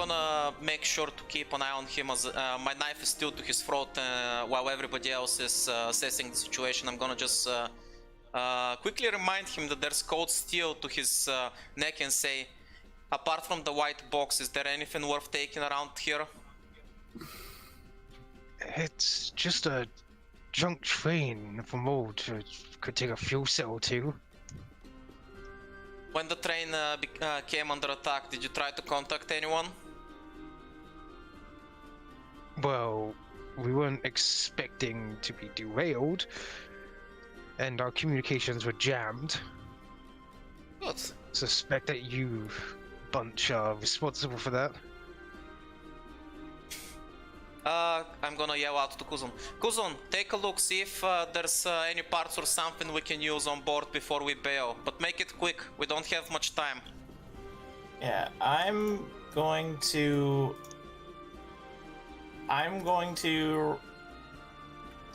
gonna make sure to keep an eye on him as my knife is still to his throat while everybody else is assessing the situation. I'm gonna just quickly remind him that there's cold steel to his neck and say, apart from the white box, is there anything worth taking around here? It's just a junk train from old. It could take a fuel cell or two. When the train came under attack, did you try to contact anyone? Well, we weren't expecting to be derailed, and our communications were jammed. Good. Suspect that you bunch are responsible for that. I'm gonna yell out to Kuzon. Kuzon, take a look, see if there's any parts or something we can use on board before we bail. But make it quick, we don't have much time. Yeah, I'm going to...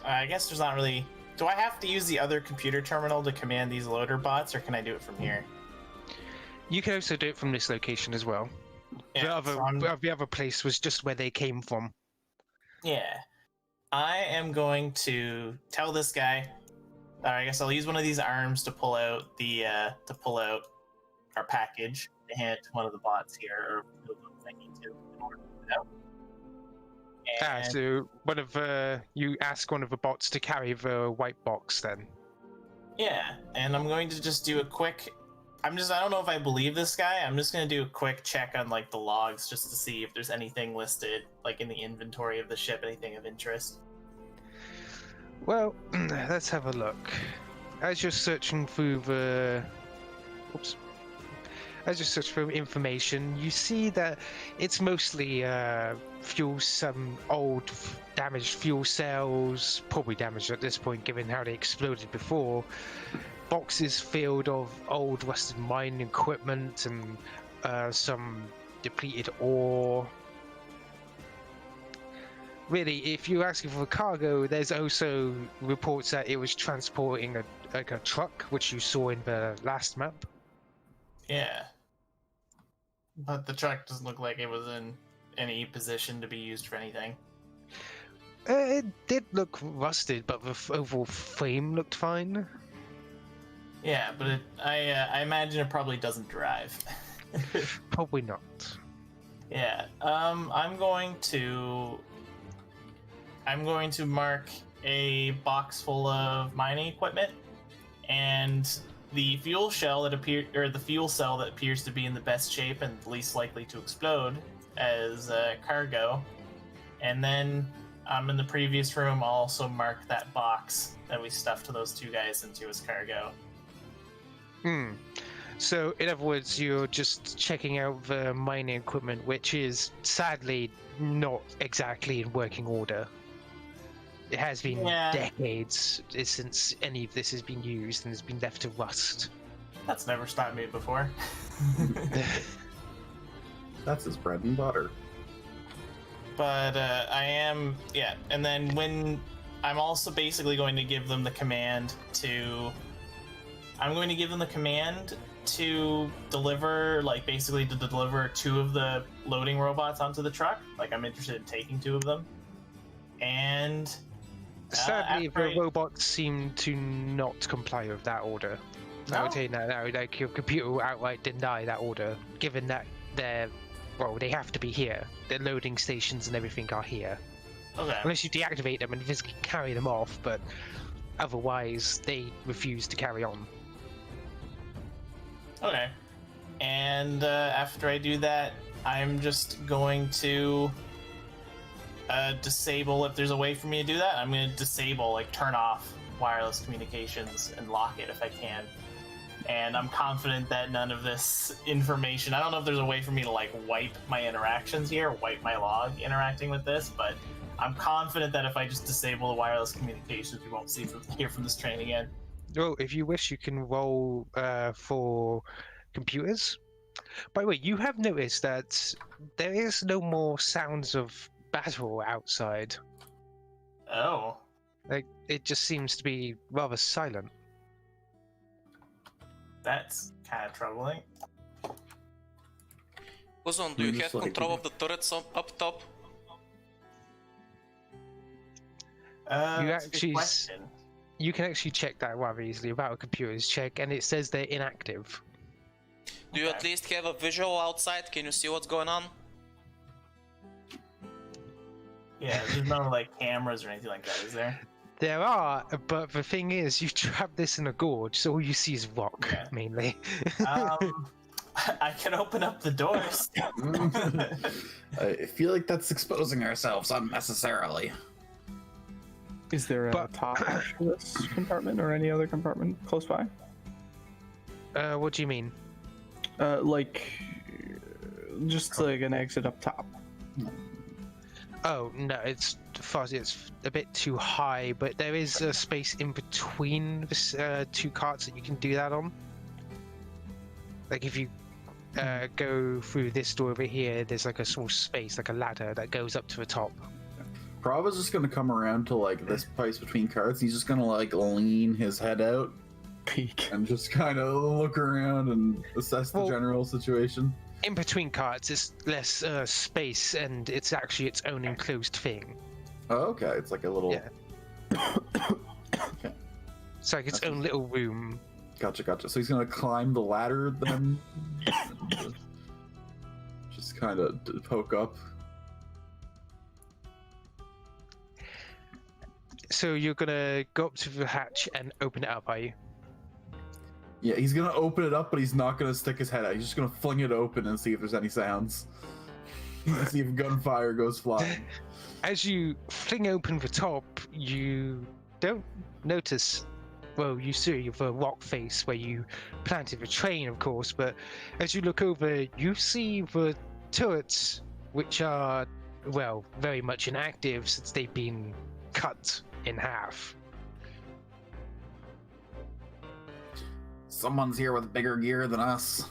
I guess there's not really... Do I have to use the other computer terminal to command these loader bots, or can I do it from here? You can also do it from this location as well. Yeah, The other place was just where they came from. Yeah. I am going to tell this guy... I guess I'll use one of these arms to pull out our package to hand it to one of the bots here, or if I need to in order to put it out. And... so you ask one of the bots to carry the white box then. Yeah, and I'm going to just do a quick... I don't know if I believe this guy. I'm just going to do a quick check on like the logs just to see if there's anything listed like in the inventory of the ship, anything of interest. Well, let's have a look. As you're searching through information, you see that it's mostly some old damaged fuel cells, probably damaged at this point given how they exploded before. Boxes filled of old rusted mining equipment and some depleted ore. Really, if you're asking for cargo, there's also reports that it was transporting a truck, which you saw in the last map. Yeah. But the truck doesn't look like it was in any position to be used for anything. It did look rusted, but the overall frame looked fine. Yeah, but I imagine it probably doesn't drive. Probably not. Yeah. I'm going to mark a box full of mining equipment and the fuel cell that appears to be in the best shape and least likely to explode as cargo. And then in the previous room, I'll also mark that box that we stuffed those two guys into as cargo. So, in other words, you're just checking out the mining equipment, which is sadly not exactly in working order. It has been decades since any of this has been used and has been left to rust. That's never stopped me before. That's his bread and butter. But and then when I'm also basically going to give them the command to... I'm going to give them the command to deliver, to deliver two of the loading robots onto the truck. I'm interested in taking two of them. And... sadly, the robots seem to not comply with that order. No? I would say no, your computer will outright deny that order, given that they have to be here. Their loading stations and everything are here. Okay. Unless you deactivate them and just carry them off, but otherwise they refuse to carry on. Okay. And after I do that, I'm just going to disable, if there's a way for me to do that, I'm going to disable, turn off wireless communications and lock it if I can. And I'm confident that none of this information, I don't know if there's a way for me to wipe my interactions here, wipe my log interacting with this, but I'm confident that if I just disable the wireless communications, we won't hear from this train again. Well, if you wish, you can roll for computers. By the way, you have noticed that there is no more sounds of battle outside. Oh. It just seems to be rather silent. That's kind of troubling. Kuzon, do You you just, have like, control of the turrets up top? That's a good actually question. You can actually check that rather easily without a computer's check, and it says they're inactive. Do you at Okay. least have a visual outside? Can you see what's going on? Yeah, there's no like cameras or anything like that, is there? There are, but the thing is, you trap this in a gorge, so all you see is rock, Yeah. mainly. I can open up the doors. I feel like that's exposing ourselves unnecessarily. Is there a But- top hatch to this compartment or any other compartment close by? What do you mean? Just like an exit up top. Oh, no, it's fuzzy, it's a bit too high, but there is a space in between the two carts that you can do that on. Like if you go through this door over here, there's like a small space, like a ladder that goes up to the top. Prava's just gonna come around to like this place between carts. He's just gonna like lean his head out Peak. and just kind of look around and assess the Well- general situation. In between carts, it's less space, and it's actually its own enclosed thing. Oh, okay. It's like a little. Yeah. It's like its That's- own little room. Gotcha. So he's gonna climb the ladder then. Just kind of poke up. So you're gonna go up to the hatch and open it up, are you? Yeah, he's gonna open it up, but he's not gonna stick his head out. He's just gonna fling it open and see if there's any sounds. See if gunfire goes flying. As you fling open the top, you don't notice. Well, you see the rock face where you planted the train, of course, but as you look over, you see the turrets, which are, well, very much inactive since they've been cut in half. Someone's here with bigger gear than us.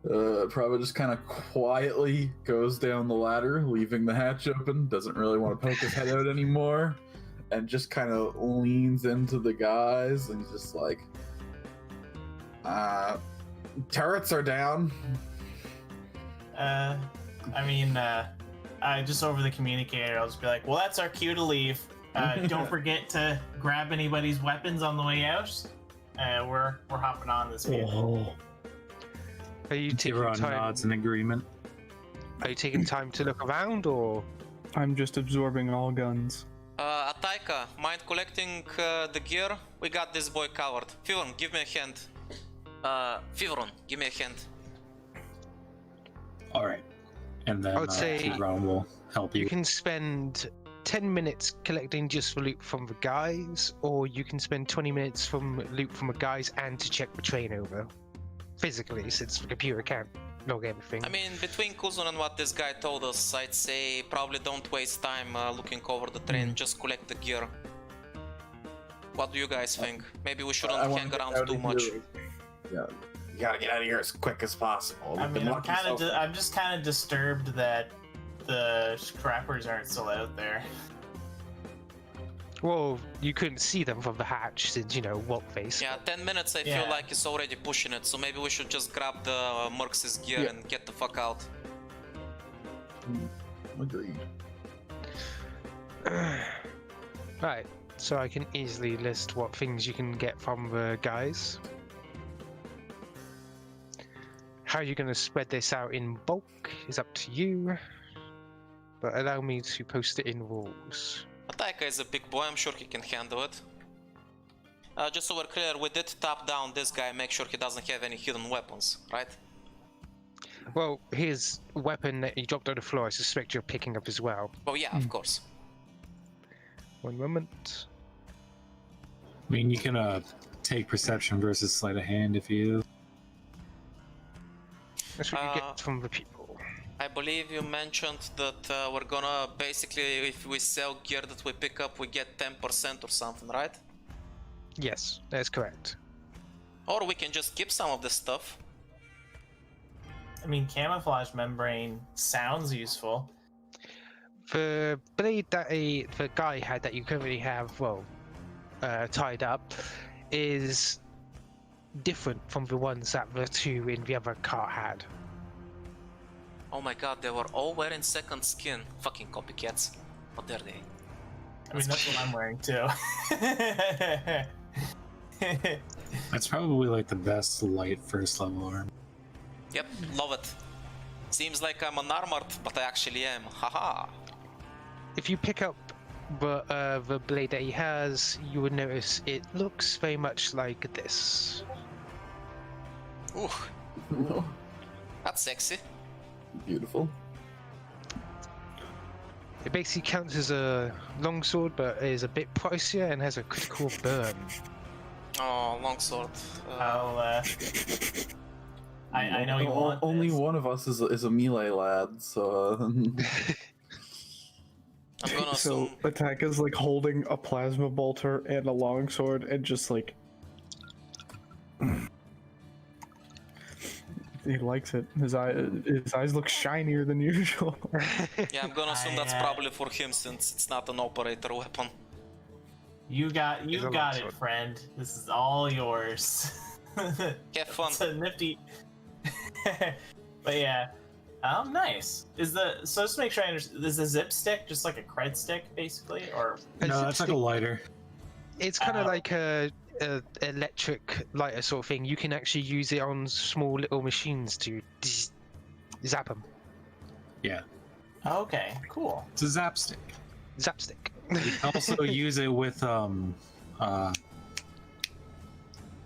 Prava just kind of quietly goes down the ladder, leaving the hatch open. Doesn't really want to poke his head out anymore, and just kind of leans into the guys and he's just like, turrets are down. I mean, I just over the communicator, I'll just be like, well, that's our cue to leave. Don't forget to grab anybody's weapons on the way out. We're hopping on this vehicle. Are you taking Thiveron time? nods in agreement. Are you taking time to look around, or? I'm just absorbing all guns. Ataika, mind collecting the gear? We got this boy covered. Thiveron, give me a hand. Thiveron, give me a hand. All right, and then I would say Thiveron will help You you. can spend 10 minutes collecting just the loot from the guys, or you can spend 20 minutes from loot from the guys and to check the train over. Physically, since the computer can't log everything. I mean, between Kuzon and what this guy told us, I'd say probably don't waste time looking over the train, just collect the gear. What do you guys think? Maybe we shouldn't I wanna hang get around out too of much. here. Yeah, you gotta get out of here as quick as possible. I We've mean, been I'm lucky kind of, so far. I'm just kind of disturbed that the scrappers aren't still out there. Well, you couldn't see them from the hatch since, rock face. Yeah, 10 minutes I feel Yeah. like it's already pushing it, so maybe we should just grab the Mercs' gear Yeah. and get the fuck out. Agreed. Right, so I can easily list what things you can get from the guys. How you're going to spread this out in bulk is up to you, but allow me to post it in rules. Ataika is a big boy, I'm sure he can handle it. Just so we're clear, we did tap down this guy, make sure he doesn't have any hidden weapons, right? Well, his weapon that he dropped on the floor, I suspect you're picking up as well. Oh yeah, of course. One moment. I mean, you can take perception versus sleight of hand if you. That's what you get from the people. I believe you mentioned that we're gonna basically, if we sell gear that we pick up, we get 10% or something, right? Yes, that's correct. Or we can just keep some of this stuff. I mean, camouflage membrane sounds useful. The blade that the guy had that you currently have, tied up, is different from the ones that the two in the other car had. Oh my god, they were all wearing second skin. Fucking copycats. What dare they? I mean, that's what I'm wearing too. That's probably like the best light first level arm. Yep, love it. Seems like I'm unarmored, but I actually am. Haha. If you pick up the blade that he has, you would notice it looks very much like this. Ooh, Oh, that's sexy. beautiful. It basically counts as a longsword, but is a bit pricier and has a critical burn. Oh, longsword. I know you want Only this. one of us is a melee lad, so. I'm gonna So assume. Ataika's like holding a plasma bolter and a longsword and just like he likes it. His eyes look shinier than usual. Yeah, I'm gonna assume that's probably for him since it's not an operator weapon. You got It's a it, longsword. friend. This is all yours. Have fun. It's a nifty. But yeah, nice. So just to make sure I understand, is the zip stick just like a cred stick basically, or No, that's like a lighter. It's kind of Oh. like a electric lighter sort of thing. You can actually use it on small little machines to zap them. Yeah, okay, cool. it's a zap stick. Zap stick. You can also use it with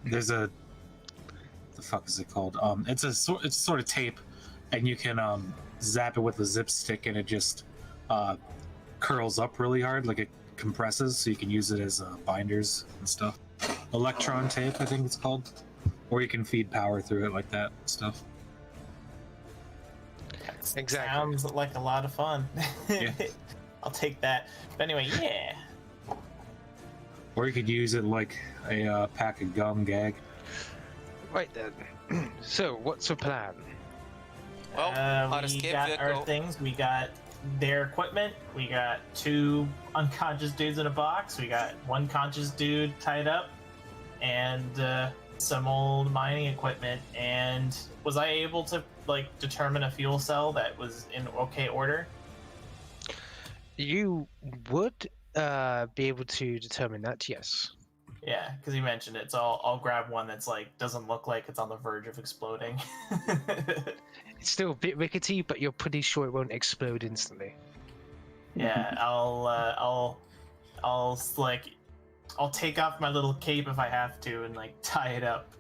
there's a the fuck is it called? It's sort of tape, and you can zap it with a zip stick, and it just curls up really hard, like it compresses, so you can use it as binders and stuff. Electron tape, I think it's called, or you can feed power through it like that and stuff. Exactly. Sounds like a lot of fun. Yeah. I'll take that. But anyway, yeah. Or you could use it like a pack of gum gag. Right then. So, what's the plan? Well, our We escape got vehicle. our things. We got their equipment. We got 2 unconscious dudes in a box. We got 1 conscious dude tied up, and some old mining equipment. And was I able to like determine a fuel cell that was in okay order? You would be able to determine that, yes. Yeah, because you mentioned it. So I'll grab one that's like doesn't look like it's on the verge of exploding. It's still a bit rickety, but you're pretty sure it won't explode instantly. Yeah, I'll take off my little cape if I have to and like tie it up.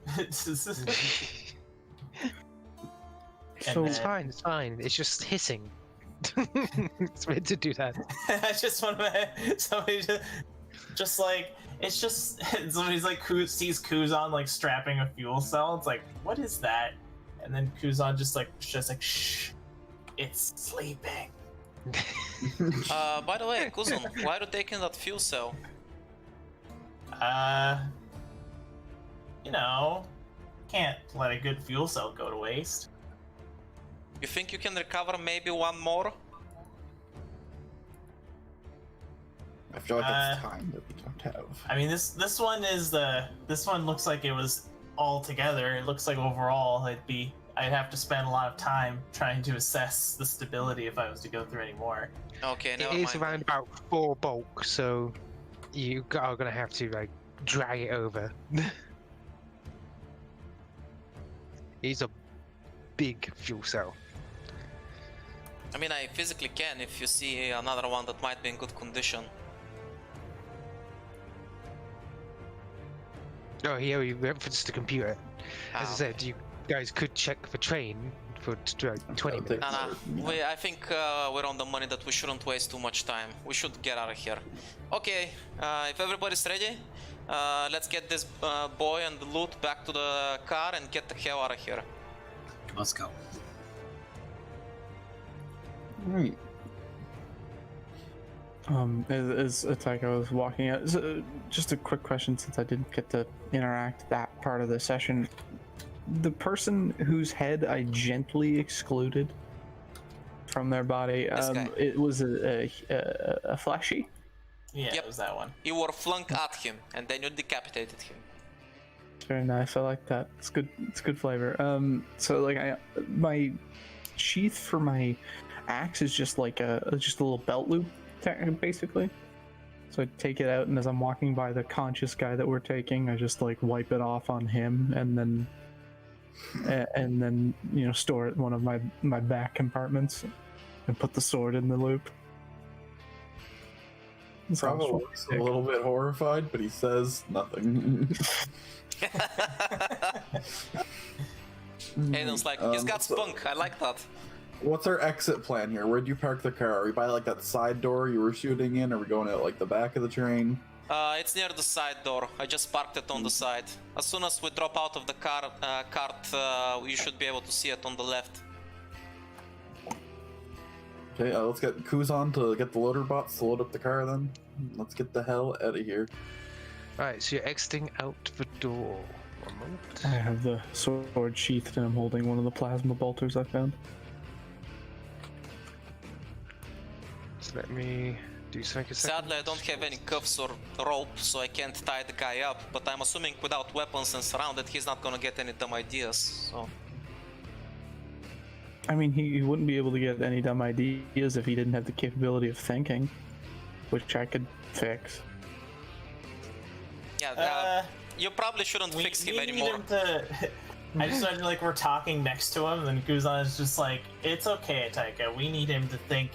So It's fine, it's fine. It's just hissing. It's meant to do that. I just want to somebody just like it's just somebody's like sees Kuzon like strapping a fuel cell. It's like, what is that? And then Kuzon just like shh, it's sleeping. By the way, Kuzon, why are you taking that fuel cell? You know, can't let a good fuel cell go to waste. You think you can recover maybe one more? I feel like it's Uh, time that we don't have. I mean, this one looks like it was all together. It looks like overall I'd have to spend a lot of time trying to assess the stability if I was to go through any more. Okay, It never is mind. around about 4 bulk, so you are gonna have to like drag it over. It's a big fuel cell. I mean, I physically can if you see another one that might be in good condition. Oh, here you referenced the computer. As I Ah, said, you guys could check the train for like 20 That'll take minutes. Nah, I think we're on the money that we shouldn't waste too much time. We should get out of here. Okay, if everybody's ready, let's get this boy and the loot back to the car and get the hell out of here. Let's go. Right. As Ataika was walking out, just a quick question since I didn't get to interact that part of the session. The person whose head I gently excluded from their body, This guy. it was a fleshy. Yeah, Yep. it was that one. You were flung at him and then you decapitated him. very nice. I like that. It's good. It's good flavor. So like my sheath for my axe is just like just a little belt loop, basically. So I take it out, and as I'm walking by the conscious guy that we're taking, I just like wipe it off on him, and then store it in one of my back compartments, and put the sword in the loop. Prava looks a little bit horrified, but he says nothing. Aiden's like, he's got spunk. I like that. What's our exit plan here? Where'd you park the car? Are we by like that side door you were shooting in? Are we going out like the back of the train? It's near the side door. I just parked it on the side. As soon as we drop out of the cart, you should be able to see it on the left. Okay, let's get Kuzon to get the loader bots to load up the car then. Let's get the hell out of here. Right, so you're exiting out the door. One moment. I have the sword sheathed, and I'm holding one of the plasma bolters I found. So let me do something a second. Sadly, I don't have any cuffs or rope, so I can't tie the guy up. But I'm assuming without weapons and surrounded, he's not gonna get any dumb ideas. So. I mean, he wouldn't be able to get any dumb ideas if he didn't have the capability of thinking, which I could fix. Yeah, you probably shouldn't fix him anymore. Need him to... I just imagine like we're talking next to him, and then Kuzon is just like, "It's okay, Ataika. We need him to think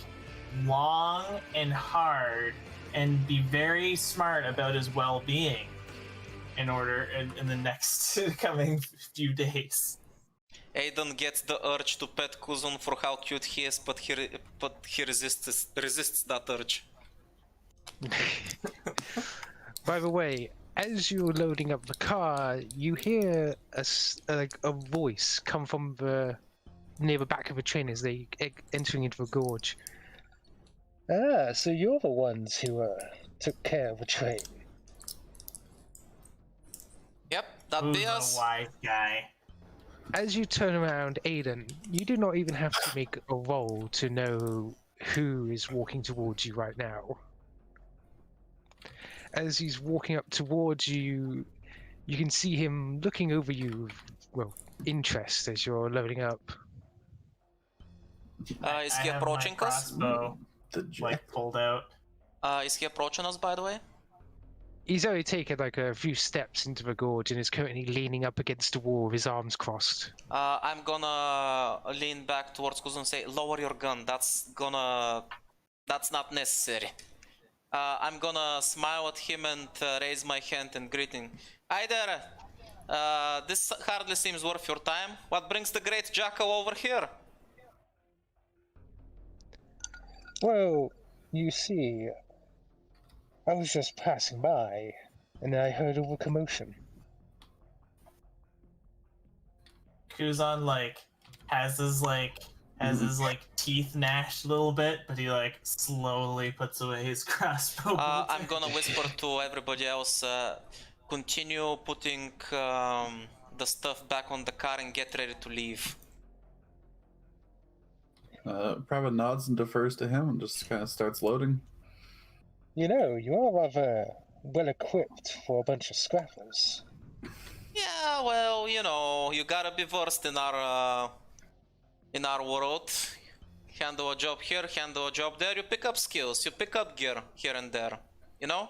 long and hard and be very smart about his well-being in order in the next coming few days." Aiden gets the urge to pet Kuzon for how cute he is, but he resists that urge. By the way, as you're loading up the car, you hear a voice come from near the back of the train as they entering into the gorge. Ah, so you're the ones who took care of the train. Yep, that Who's be us. the wise guy? As you turn around, Aiden, you do not even have to make a roll to know who is walking towards you right now. As he's walking up towards you, you can see him looking over you with, interest as you're loading up. Is he approaching us? Crossbow, like pulled out. Is he approaching us, by the way? He's only taken like a few steps into the gorge and is currently leaning up against the wall with his arms crossed. I'm gonna lean back towards Kuzon and say, lower your gun. That's not necessary. I'm gonna smile at him and raise my hand and greet him. Hi there. This hardly seems worth your time. What brings the great jackal over here? Well, you see, I was just passing by, and I heard of a commotion. Kuzon has his teeth gnashed a little bit, but he slowly puts away his crossbow. I'm gonna whisper to everybody else, continue putting the stuff back on the car and get ready to leave. Prava nods and defers to him and just kind of starts loading. You know, you are rather well equipped for a bunch of scrappers. Yeah, well, you know, you gotta be versed in our world. Handle a job here, handle a job there. You pick up skills, you pick up gear here and there. You know?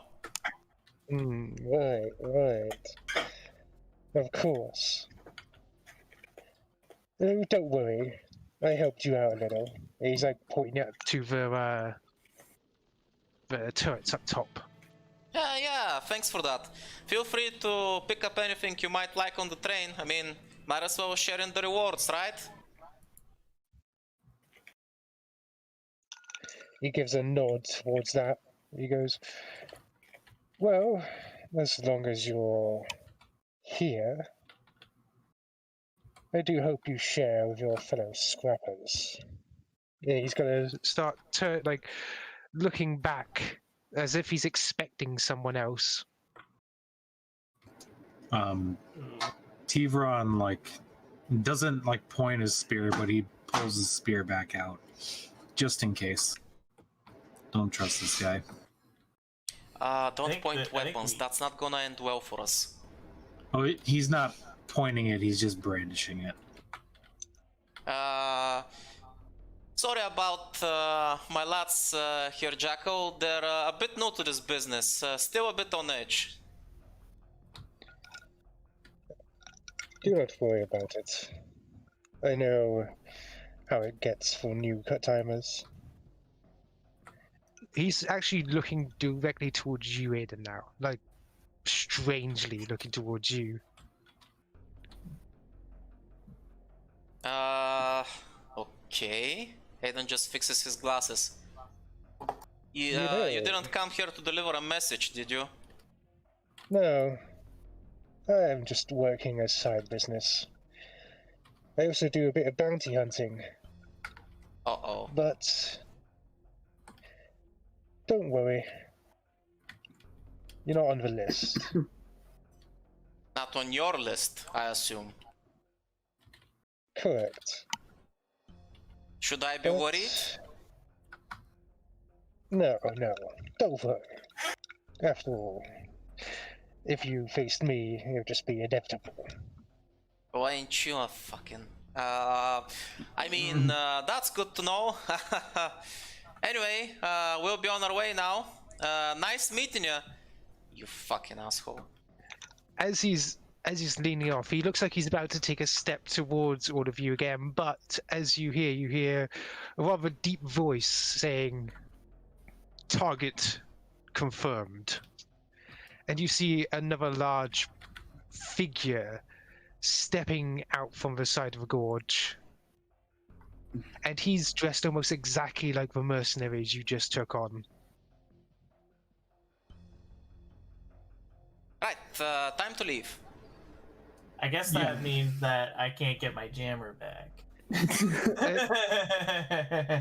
Right. Of course. Don't worry. I helped you out a little. He's pointing up to the turrets up top. Yeah, thanks for that. Feel free to pick up anything you might like on the train. I mean, might as well share in the rewards, right? He gives a nod towards that. He goes, well, as long as you're here, I do hope you share with your fellow scrappers. Yeah, he's gonna start looking back as if he's expecting someone else. Thiveron doesn't point his spear, but he pulls his spear back out just in case. Don't trust this guy. Don't point weapons. That's not gonna end well for us. Oh, he's not pointing it, he's just brandishing it. Sorry about my lads here, Jackal. They're a bit new to this business, still a bit on edge. Do not worry about it. I know how it gets for new cut-timers. He's actually looking directly towards you, Aiden, now. Like, strangely looking towards you. Okay. Aiden just fixes his glasses. You know- didn't come here to deliver a message, did you? No, I am just working as side business. I also do a bit of bounty hunting, Uh-oh. but don't worry. You're not on the list. Not on your list, I assume. Correct. Should I be But- worried? No, don't worry. After all, if you faced me, it would just be inevitable. Why ain't you a fucking... I mean, that's good to know. Anyway, we'll be on our way now. Nice meeting you, you fucking asshole. As he's leaning off, he looks like he's about to take a step towards all of you again, but as you hear a rather deep voice saying, "Target confirmed." And you see another large figure stepping out from the side of the gorge. And he's dressed almost exactly like the mercenaries you just took on. Right, time to leave. I guess that means that I can't get my jammer back.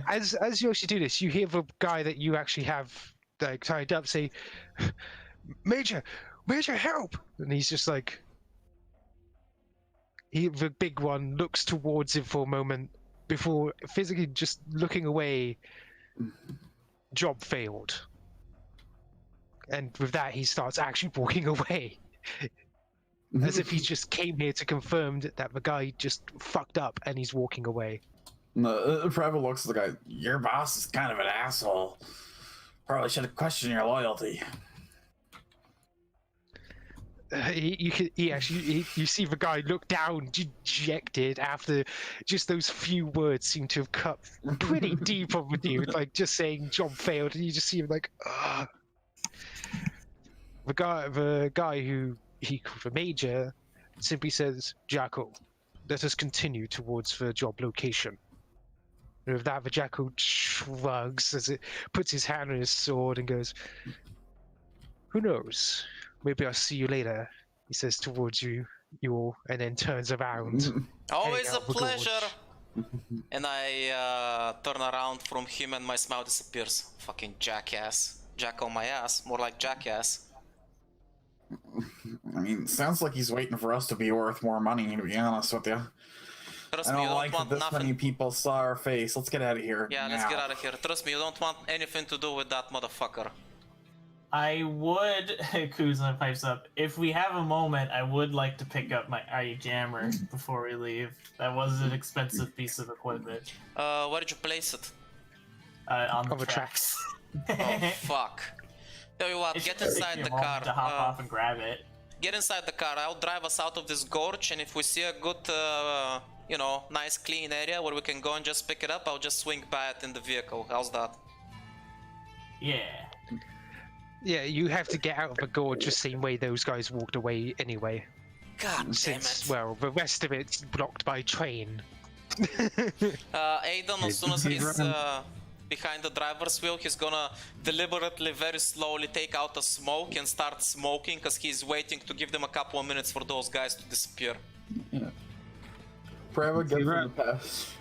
As you actually do this, you hear the guy that you actually have like tied up say, Major, help! And he's just like, the big one looks towards him for a moment before physically just looking away. Job failed. And with that, he starts actually walking away. As if he just came here to confirm that the guy just fucked up and he's walking away. No, Prava looks at the guy. Your boss is kind of an asshole. Probably should have questioned your loyalty. You see the guy look down, dejected after just those few words seem to have cut pretty deep on with you, like just saying job failed, and you just see him like, ugh. The guy who he called the Major simply says, Jackal, let us continue towards the job location. And with that, the Jackal shrugs as it puts his hand on his sword and goes, who knows? Maybe I'll see you later, he says towards you all, and then turns around. Always a out the gorge. pleasure. And I turn around from him and my smile disappears. Fucking jackass. Jack on my ass. More like jackass. I mean, sounds like he's waiting for us to be worth more money, to be honest with you. Trust I me, you don't don't like that want this nothing. many people saw our face. Let's get out of here. Yeah, let's now. get out of here. Trust me, you don't want anything to do with that motherfucker. I would, Kuzon pipes up, if we have a moment, I would like to pick up my jammer before we leave. That was an expensive piece of equipment. Where did you place it? On the On the tracks. Oh, fuck. Tell you what, It get should take inside me a the moment car. to hop off and grab it. Get inside the car. I'll drive us out of this gorge, and if we see a good, you know, nice clean area where we can go and just pick it up, I'll just swing by it in the vehicle. How's that? Yeah. Yeah, you have to get out of the gorge the same way those guys walked away anyway. God damn Since, it. well, the rest of it's blocked by train. Aiden, as soon as he's behind the driver's wheel, he's gonna deliberately, very slowly take out a smoke and start smoking, because he's waiting to give them a couple of minutes for those guys to disappear. Prava gets in the Thiveron- pass.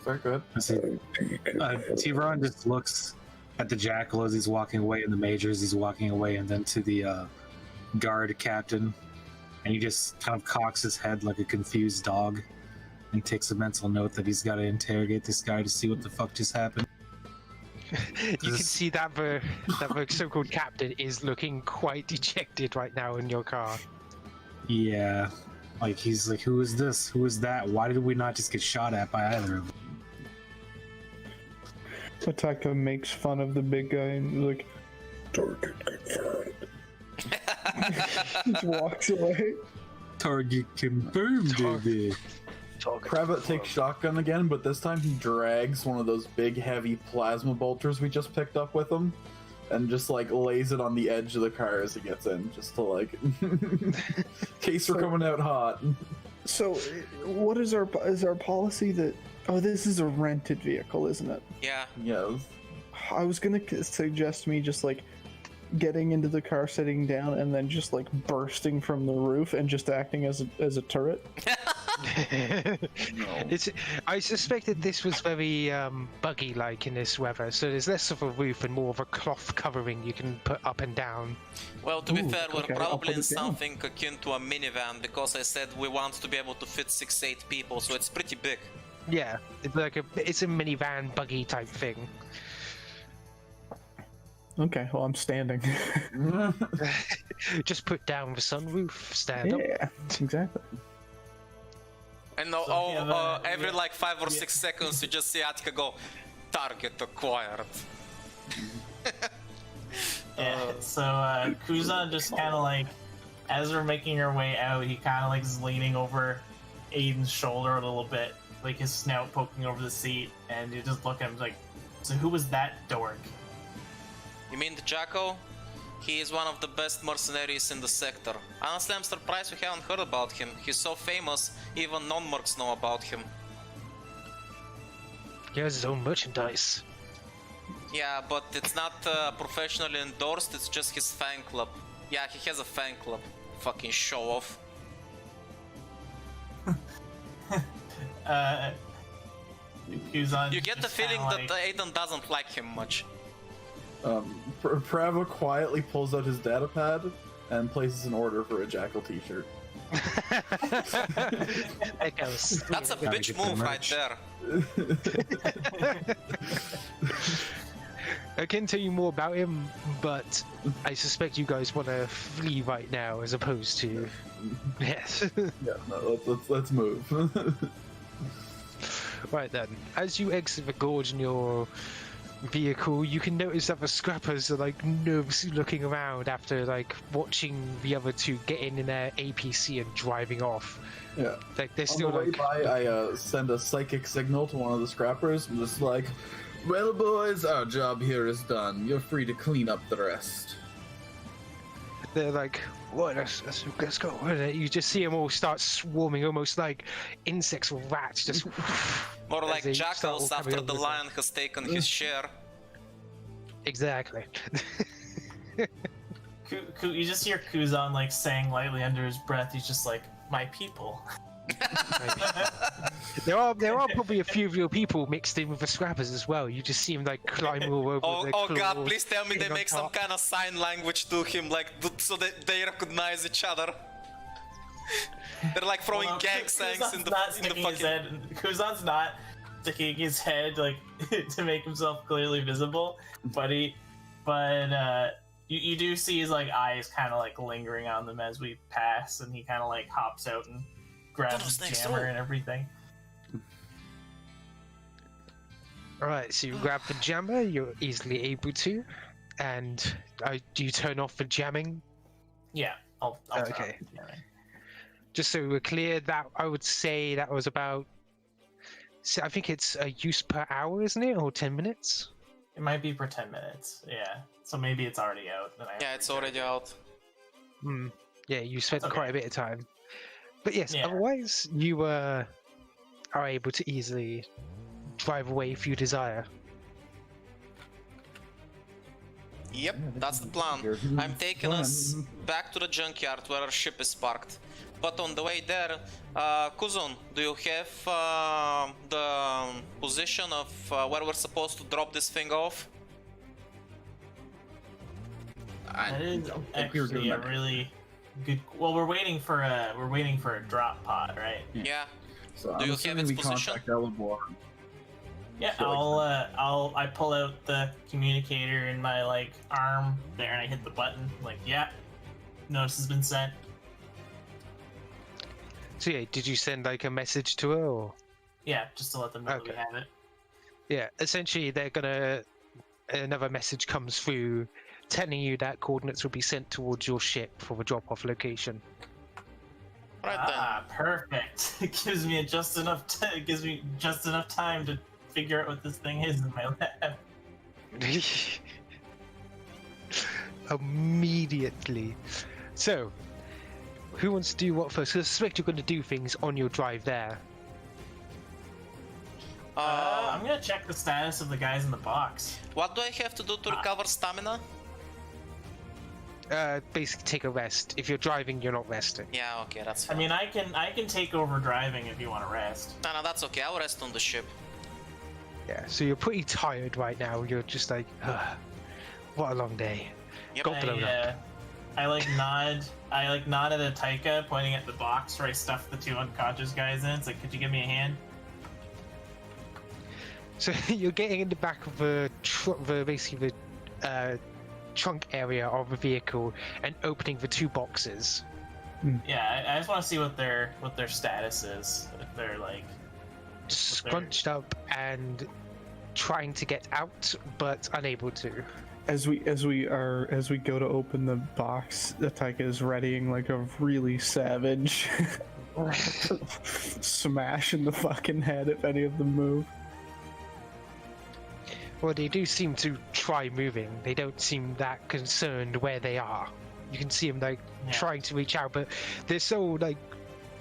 Sorry, go ahead. Thiveron just looks at the Jackal as he's walking away, and the Major as he's walking away, and then to the guard captain, and he just kind of cocks his head like a confused dog and takes a mental note that he's got to interrogate this guy to see what the fuck just happened. You can see that the so-called captain is looking quite dejected right now in your car. Yeah. Like, he's like, who is this? Who is that? Why did we not just get shot at by either of them? Ataika makes fun of the big guy and is like, target confirmed. Just walks away. Target confirmed, baby. Prava takes shotgun again, but this time he drags one of those big, heavy plasma bolters we just picked up with him, and just like lays it on the edge of the car as he gets in, just to like, in case we're coming out hot. So, what is our policy that? Oh, this is a rented vehicle, isn't it? Yeah. Yes. I was gonna suggest me just like getting into the car, sitting down, and then just like bursting from the roof and just acting as a turret. No. I suspected this was very buggy-like in this weather, so there's less of a roof and more of a cloth covering you can put up and down. Well, to be Ooh, fair, we're okay, I'll probably put in it down. something akin to a minivan, because I said we want to be able to fit 6-8 people, so it's pretty big. Yeah, it's like it's a minivan buggy type thing. Okay, well I'm standing. Just put down the sunroof, stand up. Yeah, exactly. And So, yeah, every yeah. like 5 or 6 seconds, you just see Ataika go, target acquired. Yeah, so Kuzon just kind of like, as we're making our way out, he kind of like is leaning over Aiden's shoulder a little bit, like his snout poking over the seat, and you just look at him like, so who was that dork? You mean the Jacko? He is one of the best mercenaries in the sector. Honestly, I'm surprised we haven't heard about him. He's so famous, even non-mercs know about him. He has his own merchandise. Yeah, but it's not professionally endorsed, it's just his fan club. Yeah, he has a fan club. Fucking show off. Kuzon. You get the just feeling kinda that Aiden doesn't like him much. Prava quietly pulls out his data pad and places an order for a Jackal t-shirt. That goes. That's a Gotta bitch get the move right merch. there. I can tell you more about him, but I suspect you guys want to flee right now as opposed to. Yes. Yeah, no, let's move. Right then, as you exit the gorge in your vehicle, you can notice that the scrappers are like nervously looking around after like watching the other two get in their APC and driving off. Yeah. Like they're On still the way like. by, I send a psychic signal to one of the scrappers. I'm just like, well, boys, our job here is done. You're free to clean up the rest. They're like, what? Let's go. And you just see them all start swarming, almost like insects or rats. Just More as like they start all jackals coming after over the the lion has taken his share. exactly. You just hear Kuzon like saying lightly under his breath, he's just like, my people. There are probably a few of your people mixed in with the scrappers as well. You just see them like climb all over. Oh, their oh god, claws, please tell me they sitting on make some top. kind of sign language to him, like, so that they recognize each other. They're like throwing Well, no, gang signs Kuzon's in the not sticking his fucking... head. Kuzon's not sticking his head like to make himself clearly visible, but you do see his like eyes kind of like lingering on them as we pass, and he kind of like hops out and grabs his Next jammer door. and everything. Alright, so you grab the jammer, you're easily able to. And do you turn off the jamming? Yeah, I'll Okay. turn off the jammer. Just so we're clear, that I would say that was about. So I think it's a use per hour, isn't it? Or 10 minutes? It might be for 10 minutes. Yeah, so maybe it's already out. Then I Yeah, it's already out. Hmm. Yeah, you spent That's quite okay. a bit of time. But yes, Yeah. otherwise, you are able to easily drive away if you desire. Yep, that's the plan. I'm taking us back to the junkyard where our ship is parked. But on the way there, Kuzon, do you have the position of where we're supposed to drop this thing off? That is think we were doing actually a that. really good. Well, we're waiting for a drop pod, right? Yeah. So Do I'm you have assuming its we position? contact Elabor. Yeah, feel like I pull out the communicator in my like arm there, and I hit the button. Like, yeah, notice has been sent. So yeah, did you send like a message to her or? Yeah, just to let them know that we Okay. have it. Yeah, essentially they're gonna another message comes through telling you that coordinates will be sent towards your ship for the drop-off location. Right Ah, perfect. It gives me just enough. It gives me just enough time to figure out what this thing is in my lab. Immediately. So, who wants to do what first? 'Cause I suspect you're going to do things on your drive there. I'm gonna check the status of the guys in the box. What do I have to do to recover stamina? Basically take a rest. If you're driving, you're not resting. Yeah, okay, that's I fine. mean, I can take over driving if you want to rest. No, that's okay. I'll rest on the ship. Yeah, so you're pretty tired right now. You're just like, ugh, what a long day. Yep. Got blown up. I like nod. I like nod at Ataika, pointing at the box where I stuffed the 2 unconscious guys in. It's like, could you give me a hand? So you're getting in the back of basically the trunk area of the vehicle and opening the 2 boxes. Yeah, I just want to see what their status is. If they're like, Scrunched up and trying to get out, but unable to. As we go to open the box, Ataika is readying like a really savage smash in the fucking head if any of them move. Well, they do seem to try moving. They don't seem that concerned where they are. You can see them like trying to reach out, but they're so like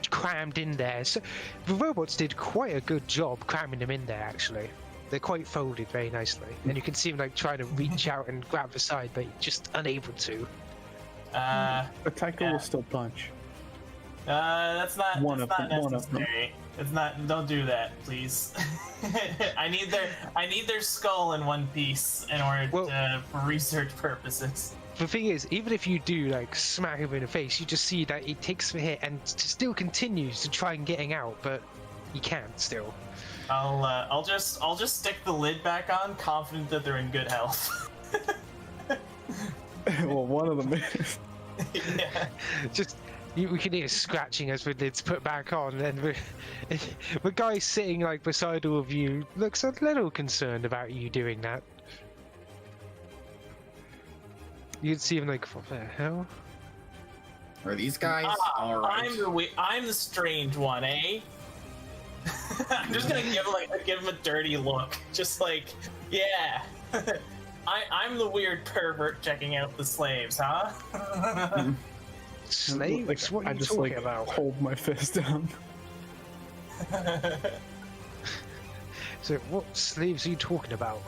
crammed in there. So the robots did quite a good job cramming them in there. Actually, they're quite folded very nicely, and you can see them like trying to reach out and grab the side, but just unable to. Ataika will still punch. That's not One that's of not them. necessary. It's not. Don't do that, please. I need their skull in one piece in order for research purposes. The thing is, even if you do like smack him in the face, you just see that he takes the hit and still continues to try and getting out, but he can't still. I'll just stick the lid back on, confident that they're in good health. Well, one of them is. Yeah. Just we can hear scratching as the lid's put back on, and the guy sitting like beside all of you looks a little concerned about you doing that. You'd see him like, what the hell? Are these guys all right? I'm the strange one, eh? I'm just gonna give him a dirty look, just like, yeah. I'm the weird pervert checking out the slaves, huh? Slaves? Like, What are I you just talking like about? hold my fist down. So, what slaves are you talking about?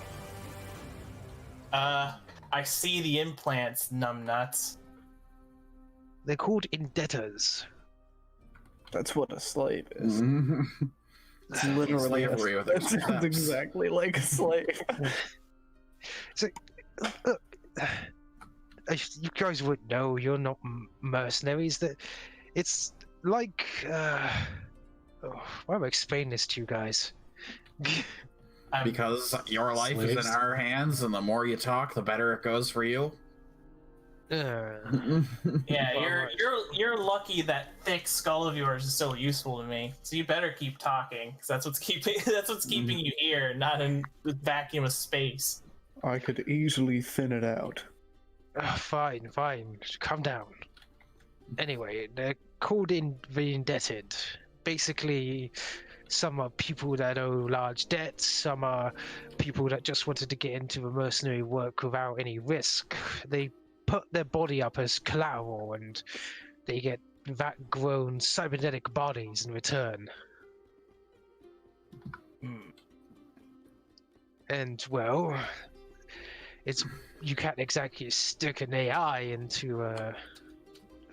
I see the implants, numbnuts. They're called indebtors. That's what a slave is. It's Literally, slavery with that sounds steps. exactly like a slave. So, you guys would know you're not mercenaries. That it's like, why am I explaining this to you guys? Because your life is Slaves. in our hands, and the more you talk, the better it goes for you. Yeah, you're lucky that thick skull of yours is so useful to me. So you better keep talking, because that's what's keeping you here, not in the vacuum of space. I could easily thin it out. Fine, calm down. Anyway, they're called in the indebted. Basically, some are people that owe large debts, some are people that just wanted to get into the mercenary work without any risk. They put their body up as collateral and they get vat-grown cybernetic bodies in return. And, well, you can't exactly stick an AI into a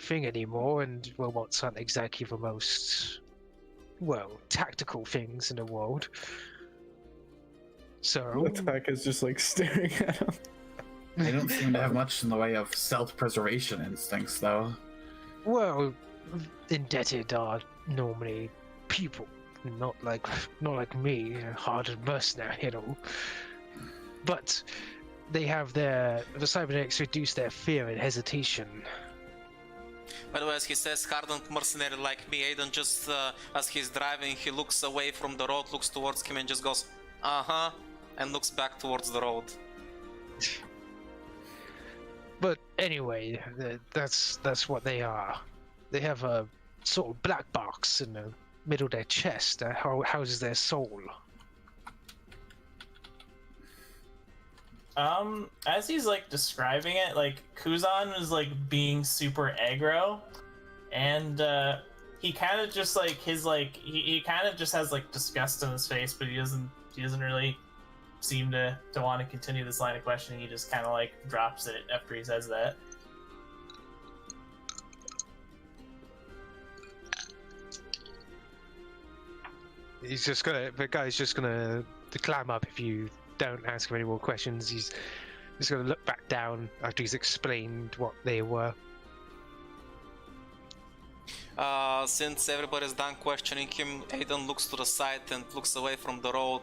thing anymore, and robots aren't exactly the most, tactical things in the world. So, Ataika's just like staring at him. They don't seem to have much in the way of self-preservation instincts, though. indebted are normally people, not like me, a hardened mercenary at all. But they have the cybernetics reduce their fear and hesitation. By the way, as he says hardened mercenary like me, Aiden just, as he's driving, he looks away from the road, looks towards him and just goes, uh-huh, and looks back towards the road. But anyway, that's what they are. They have a sort of black box in the middle of their chest that houses their soul. As he's like describing it, like Kuzon was like being super aggro, and he kind of just like he kind of just has like disgust in his face, but he doesn't really seem to want to continue this line of questioning. He just kind of like drops it after he says that. The guy's just gonna climb up if you don't ask him any more questions. He's just gonna look back down after he's explained what they were. Since everybody's done questioning him, Aiden looks to the side and looks away from the road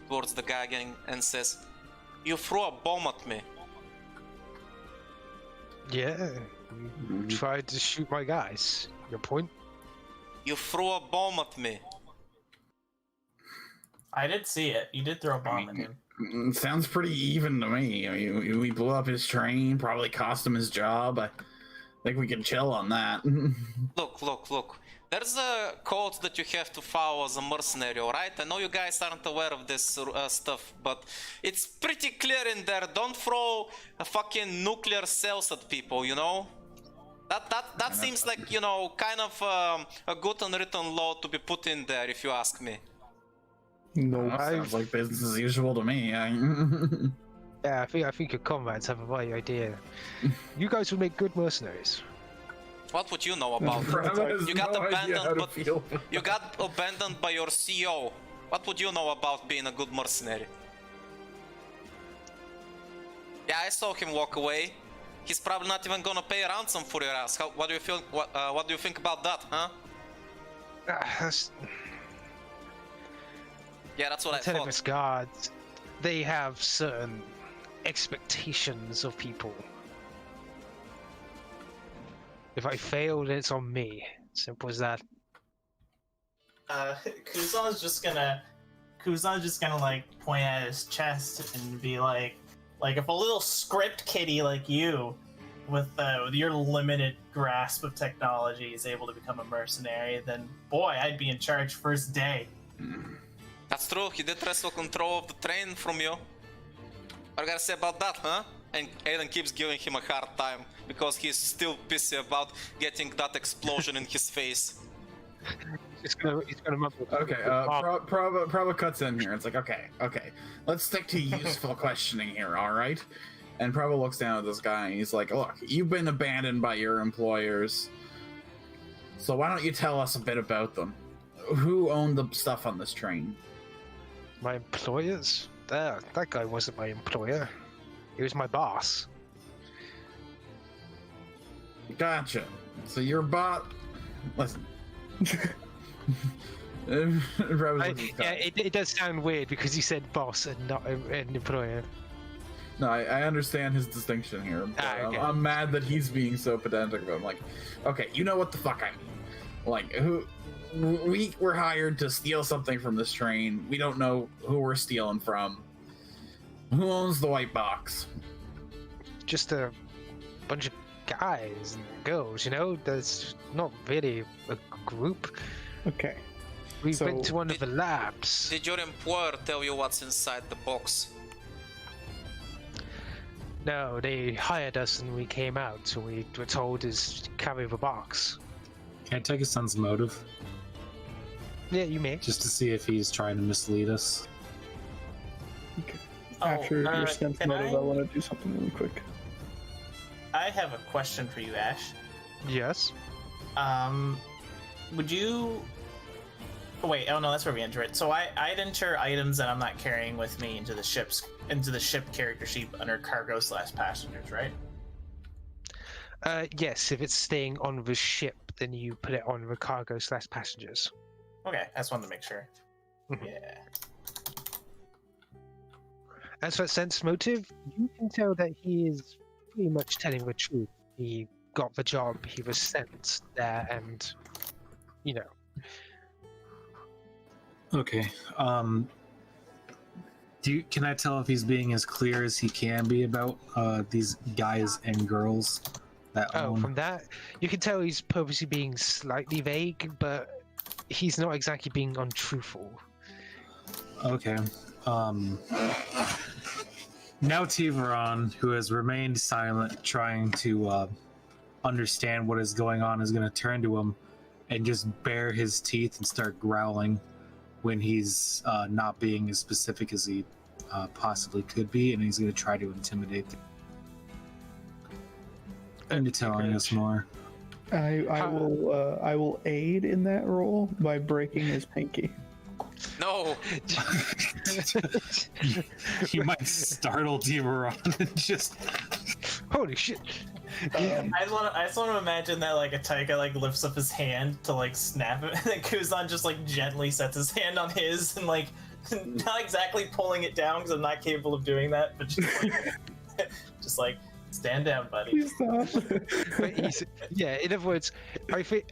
towards the guy again and says, "You threw a bomb at me." Yeah, you tried to shoot my guys. Your point? You threw a bomb at me. I did see it. You did throw a bomb at him. Sounds pretty even to me. I mean, we blew up his train, probably cost him his job. I think we can chill on that. Look. There's a code that you have to follow as a mercenary, alright? I know you guys aren't aware of this stuff, but it's pretty clear in there. Don't throw fucking nuclear cells at people, you know? That seems like, you know, kind of a good unwritten law to be put in there, if you ask me. No, Sounds like business as usual to me. Yeah, I think your comrades have a right idea. You guys will make good mercenaries. What would you know about it? You got abandoned, but you got abandoned by your CEO. What would you know about being a good mercenary? Yeah, I saw him walk away. He's probably not even gonna pay ransom for your ass. What do you feel? What do you think about that, huh? Yeah, that's what I thought. Tenemis guards, they have certain expectations of people. If I fail, it's on me. Simple as that. Kuzon's just gonna like point at his chest and be like if a little script kiddie like you, with your limited grasp of technology, is able to become a mercenary, then boy, I'd be in charge first day. That's true, he did wrestle control of the train from you. What you gotta say about that, huh? And Aiden keeps giving him a hard time because he's still pissy about getting that explosion in his face. He's gonna mumble. Okay, Prava cuts in here. It's like, okay, let's stick to useful questioning here, all right? And Prava looks down at this guy and he's like, look, you've been abandoned by your employers, so why don't you tell us a bit about them? Who owned the stuff on this train? My employers? That guy wasn't my employer. He was my boss. Gotcha. So your bot. Listen. It does sound weird because you said boss and not an employer. No, I understand his distinction here. But Okay. I'm mad that he's being so pedantic about it. I'm like, okay, you know what the fuck I mean. Like, we were hired to steal something from this train. We don't know who we're stealing from. Who owns the white box? Just a bunch of guys and girls, you know? There's not really a group. Okay. We So- went to one of the labs. Did your employer tell you what's inside the box? No, they hired us and we came out, so we were told to carry the box. Can I take his son's motive Yeah, you may. just to see if he's trying to mislead us? After your can sense motive, I want to do something really quick. I have a question for you, Ash. Yes. Would you? Oh, wait, oh no, that's where we enter it. So I'd enter items that I'm not carrying with me into the ship character sheet under cargo/passengers, right? Yes, if it's staying on the ship, then you put it on the cargo/passengers. Okay, I just wanted to make sure. Mhm. Yeah. As for sense motive, you can tell that he is pretty much telling the truth. He got the job, he was sent there, and you know. Okay. Can I tell if he's being as clear as he can be about these guys and girls that Oh, own? from that, you can tell he's purposely being slightly vague, but he's not exactly being untruthful. Okay. Now Thiveron, who has remained silent, trying to understand what is going on, is going to turn to him and just bare his teeth and start growling when he's not being as specific as he possibly could be, and he's going to try to intimidate them into telling us more. I will aid in that role by breaking his pinky. No! He might startle Thiveron and just... Holy shit! I just want to imagine that like Ataika like lifts up his hand to like snap it, and then Kuzon just like gently sets his hand on his and like not exactly pulling it down because I'm not capable of doing that, but just like stand down, buddy. But yeah, in other words,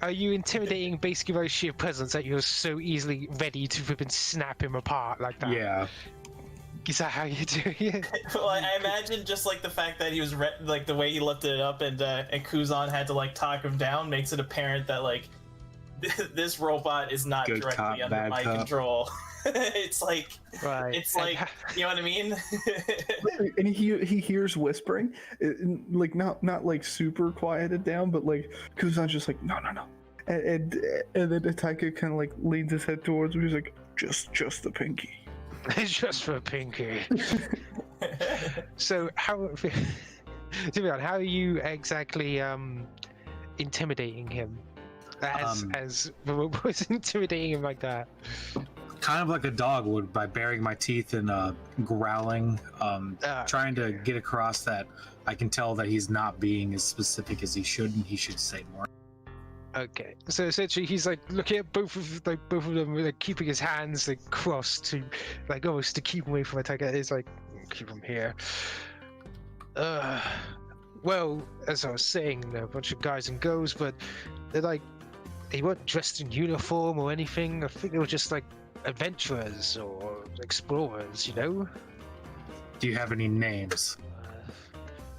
are you intimidating basically by sheer presence that you're so easily ready to flip and snap him apart like that? Yeah. Is that how you do it? Well, I imagine just like the fact that he was like the way he lifted it up and Kuzon had to like talk him down makes it apparent that like this robot is not Good directly cop, under bad my cop. control. It's like Right. it's like you know what I mean? And he hears whispering, like not like super quieted down, but like Kuzan's just like no, and then Ataika kind of like leans his head towards him. He's like just the pinky. It's just for Pinky. So how, Thiveron, how are you exactly intimidating him? As the robot was intimidating him like that. Kind of like a dog would, by baring my teeth and growling, trying to get across that I can tell that he's not being as specific as he should, and he should say more. Okay, so essentially he's like looking at both of them, like keeping his hands like crossed to, like almost to keep him away from Ataika. It's like keep him here. Well, as I was saying, they're a bunch of guys and girls, but they're like they weren't dressed in uniform or anything. I think they were just like adventurers or explorers, you know. Do you have any names?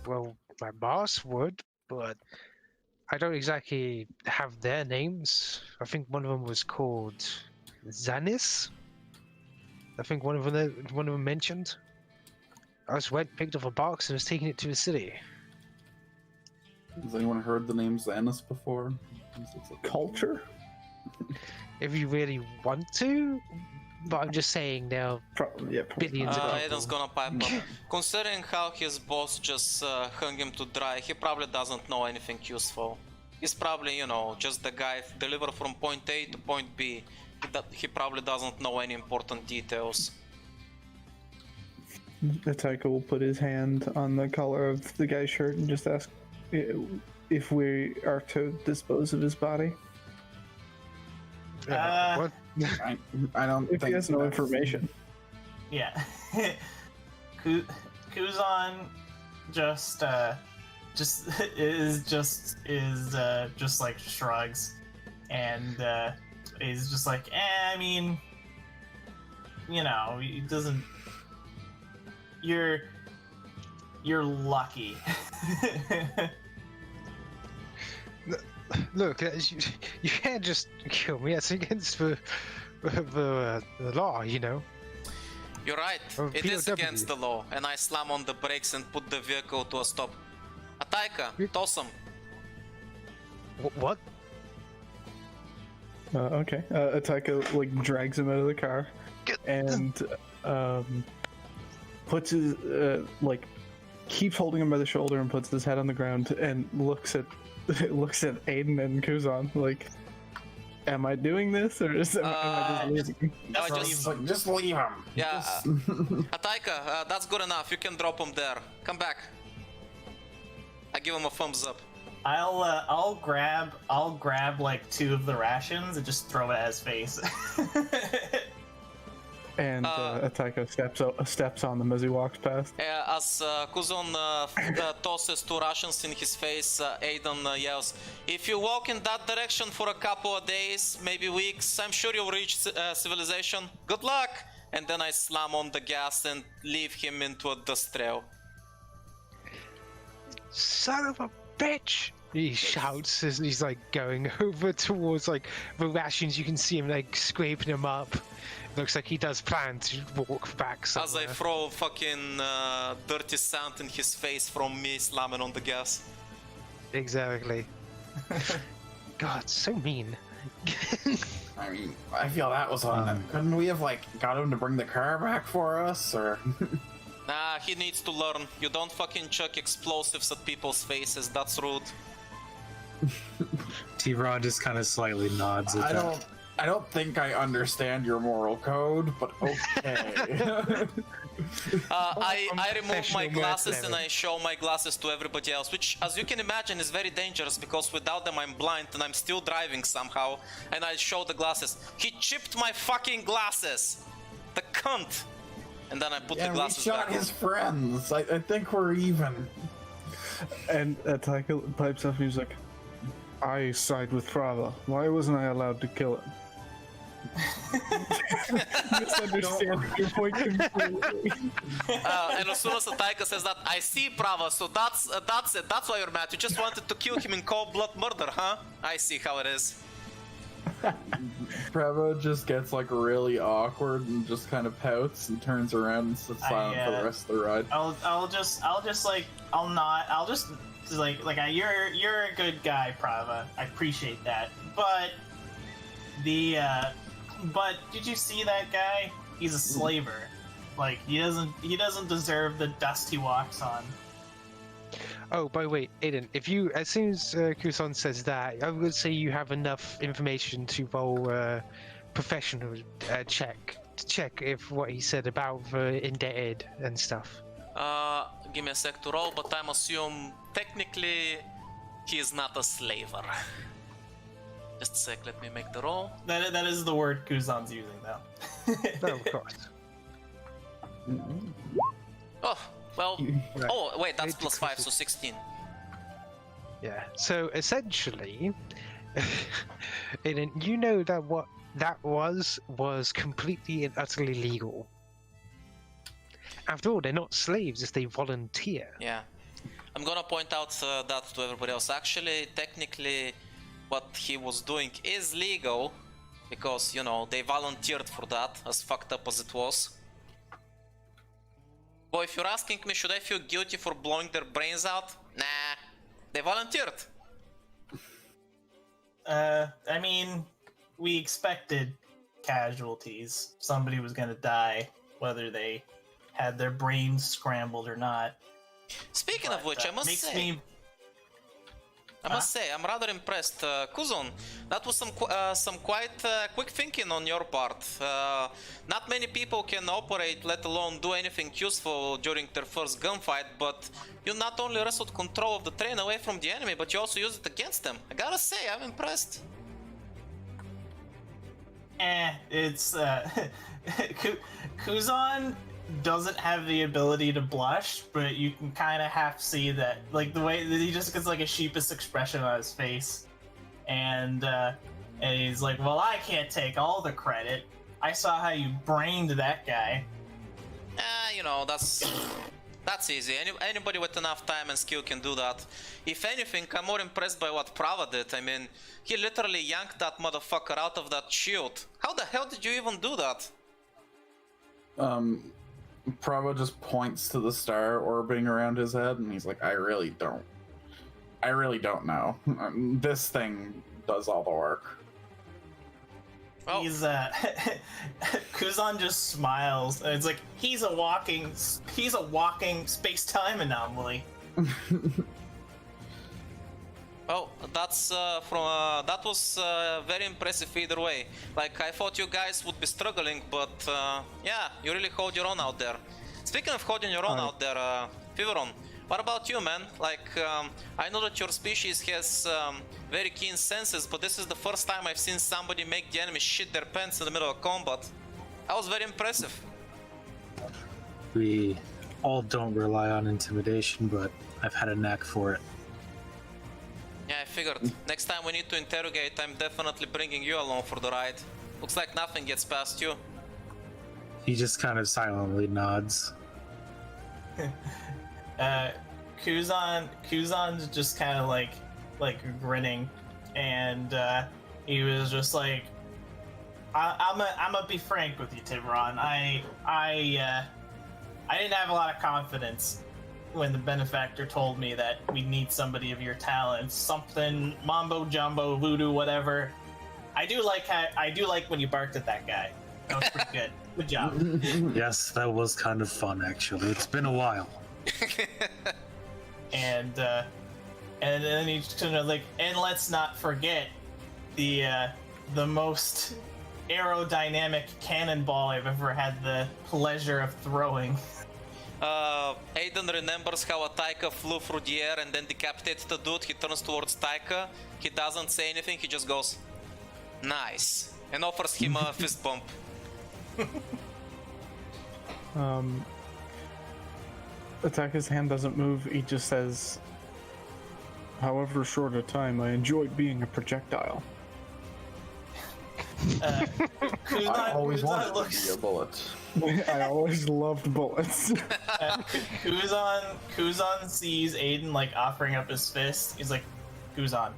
Well, my boss would, but I don't exactly have their names. I think one of them was called Zanis. I think one of them mentioned. I just went, picked up a box, and was taking it to the city. Has anyone heard the name Xanis before? Culture? If you really want to, but I'm just saying now. Probably. Billions of Aiden's gonna pipe up. Considering how his boss just hung him to dry, he probably doesn't know anything useful. He's probably, you know, just the guy delivered from point A to point B. He probably doesn't know any important details. Ataika will put his hand on the collar of the guy's shirt and just ask if we are to dispose of his body. What? I don't If think he has no that's- information. Yeah. Kuzon just like shrugs and is just like, I mean, you know, it doesn't. You're lucky. Look, you can't just kill me. That's against the law, you know. You're right, Or it is POW. against the law, and I slam on the brakes and put the vehicle to a stop. Ataika, toss him. What? Okay. Ataika like drags him out of the car and puts his like keeps holding him by the shoulder and puts his head on the ground and looks at Aiden and Kuzon like, am I doing this or am I just leaving? Just leave him. Yeah, Ataika, that's good enough. You can drop him there. Come back. I give him a thumbs up. I'll grab like 2 of the rations and just throw it at his face. And Ataika steps on them as he walks past. As Kuzon tosses 2 Russians in his face, Aiden yells, "If you walk in that direction for a couple of days, maybe weeks, I'm sure you'll reach civilization. Good luck!" And then I slam on the gas and leave him into a dust trail. Son of a bitch! He shouts as he's like going over towards like the rations. You can see him like scraping them up. Looks like he does plan to walk back somewhere. As I throw fucking dirty sand in his face from me slamming on the gas. Exactly. God, so mean. I mean, I feel that was on. Couldn't we have like got him to bring the car back for us, or? Nah, he needs to learn. You don't fucking chuck explosives at people's faces. That's rude. Thiveron just kind of slightly nods at that. I don't think I understand your moral code, but okay. I remove my professional glasses and mercenary. I show my glasses to everybody else, which, as you can imagine, is very dangerous because without them I'm blind and I'm still driving somehow. And I show the glasses. He chipped my fucking glasses! The cunt! And then I put the Yeah, we glasses shot back his on. friends. I think we're even. And Ataika pipes up and he's like, I side with Prava. Why wasn't I allowed to kill him? Misunderstand your point completely. And as soon as Ataika says that, I see Prava, so that's it. That's why you're mad. You just wanted to kill him in cold blood murder, huh? I see how it is. Prava just gets like really awkward and just kind of pouts and turns around and sits silent for the rest of the ride. I'll just you're a good guy, Prava. I appreciate that. But but did you see that guy? He's a slaver. Like he doesn't deserve the dust he walks on. Oh, by the way, Aiden, if you, as soon as Kuzon says that, I would say you have enough information to roll a professional check to check if what he said about the indebted and stuff. Give me a sec to roll, but I'm assume technically he is not a slaver. Just a sec, let me make the roll. That is the word Kuzon's using though. No, of course. Oh, well, Right. oh wait, that's Eight plus 5, so decreases. 16. Yeah. So essentially, Aiden, you know that what that was completely and utterly legal. After all, they're not slaves if they volunteer. Yeah. I'm gonna point out that to everybody else. Actually, technically, what he was doing is legal, because, you know, they volunteered for that, as fucked up as it was. Boy, if you're asking me, should I feel guilty for blowing their brains out? Nah, they volunteered. I mean, we expected casualties. Somebody was gonna die, whether they had their brains scrambled or not. Speaking of which, I must makes say, me I'm rather impressed. Kuzon, that was some quite quick thinking on your part. Not many people can operate, let alone do anything useful during their first gunfight, but you not only wrestled control of the train away from the enemy, but you also used it against them. I gotta say, I'm impressed. It's Kuzon doesn't have the ability to blush, but you can kind of half see that, like the way that he just gets like a sheepish expression on his face, and he's like, "Well, I can't take all the credit. I saw how you brained that guy." You know, that's easy. Anybody with enough time and skill can do that. If anything, I'm more impressed by what Prava did. I mean, he literally yanked that motherfucker out of that shield. How the hell did you even do that? Prava just points to the star orbiting around his head, and he's like, I really don't know. This thing does all the work. Well, He's Kuzon just smiles, and it's like he's a walking space-time anomaly. well, that's that was very impressive either way. Like, I thought you guys would be struggling, but yeah, you really hold your own out there. Speaking of holding your own out there, Thiveron, What about you, man? Like, I know that your species has very keen senses, but this is the first time I've seen somebody make the enemy shit their pants in the middle of combat. That was very impressive. We all don't rely on intimidation, but I've had a knack for it. Yeah, I figured. Next time we need to interrogate, I'm definitely bringing you along for the ride. Looks like nothing gets past you. He just kind of silently nods. Kuzon's just kind of like grinning, and he was just like, I'm gonna be frank with you, Thiveron. I didn't have a lot of confidence when the Benefactor told me that we need somebody of your talents, something mambo jumbo voodoo whatever. I do like when you barked at that guy. That was pretty good. Good job. Yes, that was kind of fun, actually. It's been a while. And then he's kind of like, and let's not forget the most aerodynamic cannonball I've ever had the pleasure of throwing. Aiden remembers how Ataika flew through the air and then decapitated the dude. He turns towards Taika. He doesn't say anything. He just goes, "Nice," and offers him a fist bump. Ataika's hand doesn't move. He just says, "However short a time, I enjoyed being a projectile." I always wanted to be a bullet. I always loved bullets. Kuzon sees Aiden like offering up his fist. He's like, Kuzon,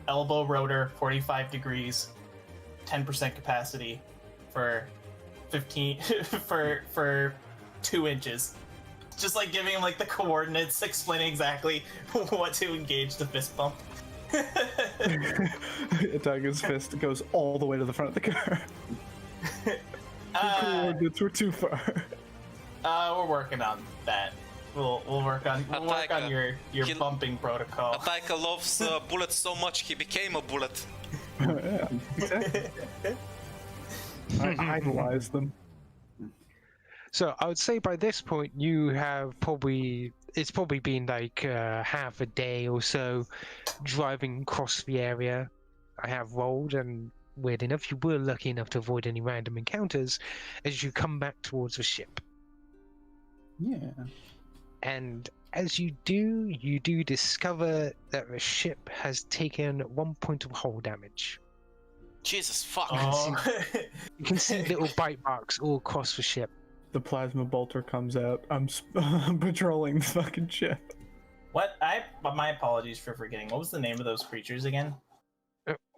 elbow rotor, 45 degrees, 10% capacity for 15 for 2 inches. Just like giving him like the coordinates, explaining exactly what to engage the fist bump. Ataika's fist goes all the way to the front of the car. The coordinates were too far. We're working on that. We'll work on Ataika, your bumping protocol. Ataika loves bullets so much he became a bullet. Yeah, exactly. I idolize them. So I would say by this point you have it's probably been like half a day or so driving across the area. I have rolled, and weird enough, you were lucky enough to avoid any random encounters as you come back towards the ship. Yeah. And as you do discover that the ship has taken 1 point of hull damage. Jesus fuck. Oh. You can see little bite marks all across the ship. The plasma bolter comes out. I'm patrolling the fucking ship. What? My apologies for forgetting. What was the name of those creatures again?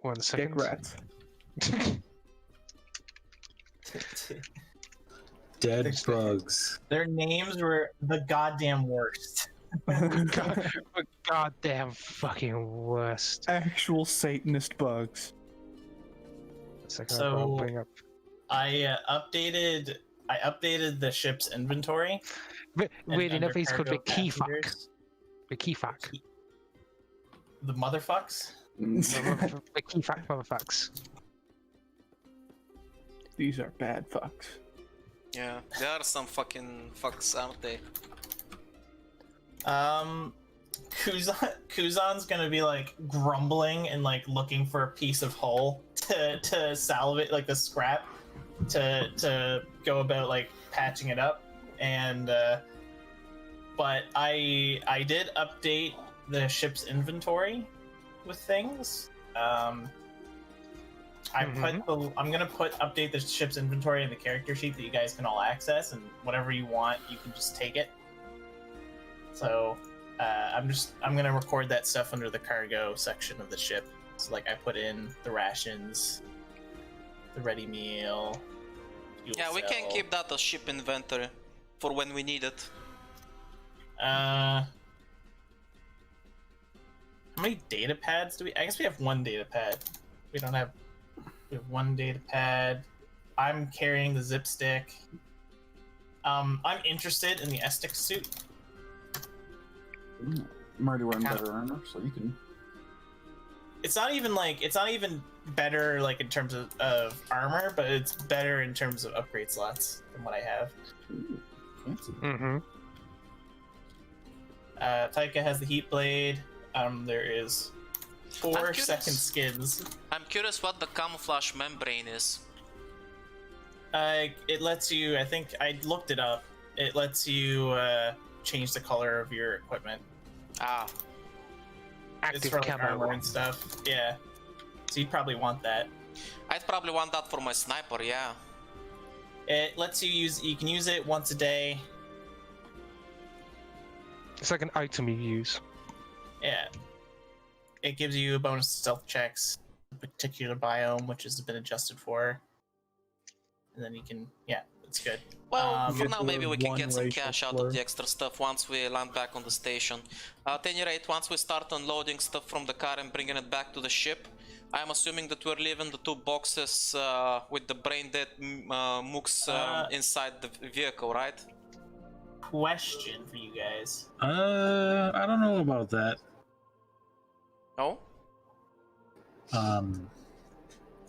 1 second. Dick rats. Dead bugs. Their names were the goddamn worst. God, the goddamn fucking worst. Actual Satanist bugs. So- I'll bring up. I updated the ship's inventory. Weird enough, he's called the undercargo key fuck. passengers. The key fuck. The motherfucks. The key fuck motherfucks. These are bad fucks. Yeah, there are some fucking fucks, aren't they? Kuzon's gonna be like grumbling and like looking for a piece of hull to salvage, like the scrap, to go about like patching it up. And but I did update the ship's inventory with things. I'm gonna update the ship's inventory in the character sheet that you guys can all access, and whatever you want, you can just take it. So I'm gonna record that stuff under the cargo section of the ship. So like I put in the rations, the ready meal. fuel Yeah, we can cell. keep that as ship inventory for when we need it. How many data pads do we? I guess we have one data pad. We don't have. We have one data pad. I'm carrying the zip stick. I'm interested in the Estic suit. I'm already wearing Kinda- better armor, so you can. It's not even better like in terms of armor, but it's better in terms of upgrade slots than what I have. Ooh, fancy. Mm-hmm. Taika has the heat blade. There is I'm 4 curious. second skins. I'm curious what the camouflage membrane is. It lets you. I think I looked it up. It lets you change the color of your equipment. Ah, It's Active for like armor camo. and stuff. Yeah. So you'd probably want that. I'd probably want that for my sniper, yeah. It lets you use. You can use it once a day. It's like an item you use. Yeah. It gives you a bonus to stealth checks, a particular biome, which has been adjusted for. And then you can, yeah, it's good. Well, for Get now, the maybe we can one get some racial cash out slur. of the extra stuff once we land back on the station. At any rate, once we start unloading stuff from the car and bringing it back to the ship, I'm assuming that we're leaving the 2 boxes with the brain dead mooks inside the vehicle, right? Question for you guys. I don't know about that. No?